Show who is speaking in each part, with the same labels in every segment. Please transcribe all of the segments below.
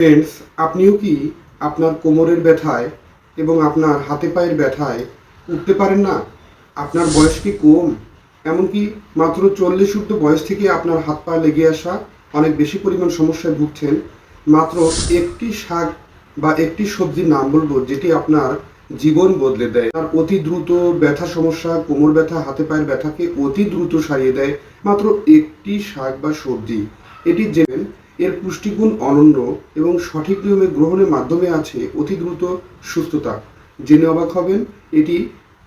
Speaker 1: Friends, আপনিও কি আপনার কোমরের ব্যথায় এবং আপনার হাতে পায়ের ব্যথায় উঠতে পারেন না? আপনার বয়স কি কম? এমনকি মাত্র 40 ঊর্ধ্ব বয়স থেকে আপনার হাত পা লেগে আসা অনেক বেশি পরিমাণ সমস্যায় ভুগছেন। মাত্র একটি শাক বা একটি সবজির নাম বলবো যেটি আপনার জীবন বদলে দেয়। আর অতি দ্রুত ব্যথা সমস্যা, কোমর ব্যথা, হাতে পায়ের ব্যথাকে অতি দ্রুত সারিয়ে দেয় মাত্র একটি শাক বা সবজি। এটি জেনেন এর পুষ্টিগুণ অনন্য এবং সঠিক নিয়মে গ্রহণের মাধ্যমে আছে অতি দ্রুত সুস্থতা। জেনে অবাক হবেন এটি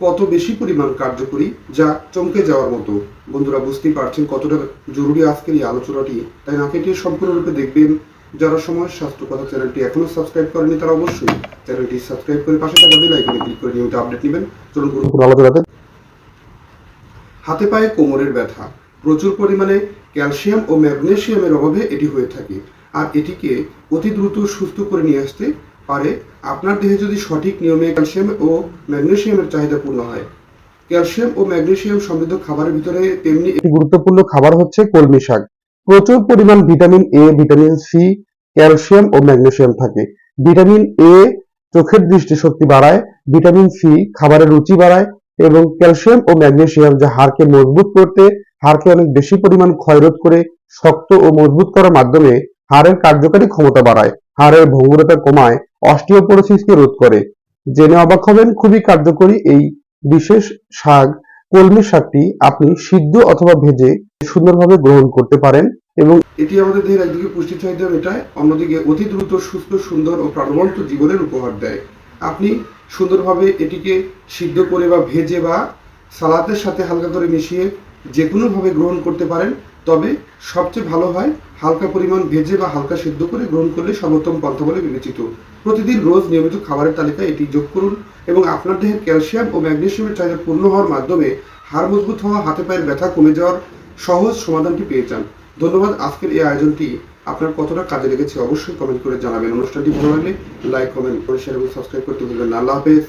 Speaker 1: কত বেশি পরিমাণ কার্যকরী, যা চমকে যাওয়ার মতো। বন্ধুরা, বুঝতেই পারছেন কতটা জরুরি আজকের এই আলোচনাটি, তাই না কেটে সম্পূর্ণরূপে দেখবেন। যারা সময় স্বাস্থ্য কথা চ্যানেলটি এখনো সাবস্ক্রাইব করেনি তারা অবশ্যই চ্যানেলটি সাবস্ক্রাইব করে পাশে থাকা বেল আইকনে ক্লিক করে নিয়মিত আপডেট নেবেন। চলুন পুরো আলোচনাতে। হাতে পায়ে কোমরের ব্যথা প্রচুর পরিমাণে ক্যালসিয়াম ও ম্যাগনেসিয়ামের অভাবে এটি হয়ে থাকে, আর এটিকে অতি দ্রুত সুস্থ করে নিয়ে আসতে পারে আপনার দেহে যদি সঠিক নিয়মে ক্যালসিয়াম ও ম্যাগনেসিয়ামের চাহিদা পূর্ণ হয়। ক্যালসিয়াম ও ম্যাগনেসিয়াম সমৃদ্ধ খাবারের ভিতরে তেমনি একটি গুরুত্বপূর্ণ খাবার হচ্ছে কলমি শাক। প্রচুর পরিমাণ vitamin A, vitamin C, calcium ও ম্যাগনেসিয়াম থাকে। ভিটামিন এ চোখের দৃষ্টিশক্তি বাড়ায়, ভিটামিন সি খাবারের রুচি বাড়ায় এবং ক্যালসিয়াম ও ম্যাগনেসিয়াম যা হাড়কে মজবুত করতে, হাড়কে অনেক বেশি পরিমাণ ক্ষয়রোধ করে শক্ত ও মজবুত করার মাধ্যমে হাড়ের কার্যকারী ক্ষমতা বাড়ায়, হাড়ের ভঙ্গুরতা কমায়, অস্টিওপোরোসিসকে রোধ করে। জেনে অবাক হবেন খুবই কার্যকরী এই বিশেষ শাক কলমি শাকটি আপনি সিদ্ধ অথবা ভেজে সুন্দরভাবে গ্রহণ করতে পারেন এবং এটি আমাদের দেহের একদিকে পুষ্টি চাহিদা মেটায়, অন্যদিকে অতি দ্রুত সুস্থ, সুন্দর ও প্রাণবন্ত জীবনের উপহার দেয়। আপনি সুন্দরভাবে এটিকে সিদ্ধ করে বা ভেজে বা সালাদের সাথে হালকা করে মিশিয়ে যে কোনোভাবে গ্রহণ করতে পারেন, তবে সবচেয়ে ভালো হয় হালকা পরিমাণ ভেজে বা হালকা সিদ্ধ করে গ্রহণ করলে সর্বোত্তম পন্থা বলে বিবেচিত। প্রতিদিন রোজ নিয়মিত খাবারের তালিকায় এটি যোগ করুন এবং আপনার দেহের ক্যালসিয়াম ও ম্যাগনেসিয়ামের চাহিদা পূর্ণ হওয়ার মাধ্যমে হাড় মজবুত হওয়া, হাতে পায়ের ব্যথা কমে যাওয়ার সহজ সমাধানটি পেয়ে যান। ধন্যবাদ। আজকের এই আয়োজনটি আপনার কতটা কাজে লেগেছে অবশ্যই কমেন্ট করে জানাবেন। অনুষ্ঠানটি ভালো লাগলে লাইক, কমেন্ট করে শেয়ার এবং সাবস্ক্রাইব করতে ভুলবেন না। আল্লাহ হাফেজ।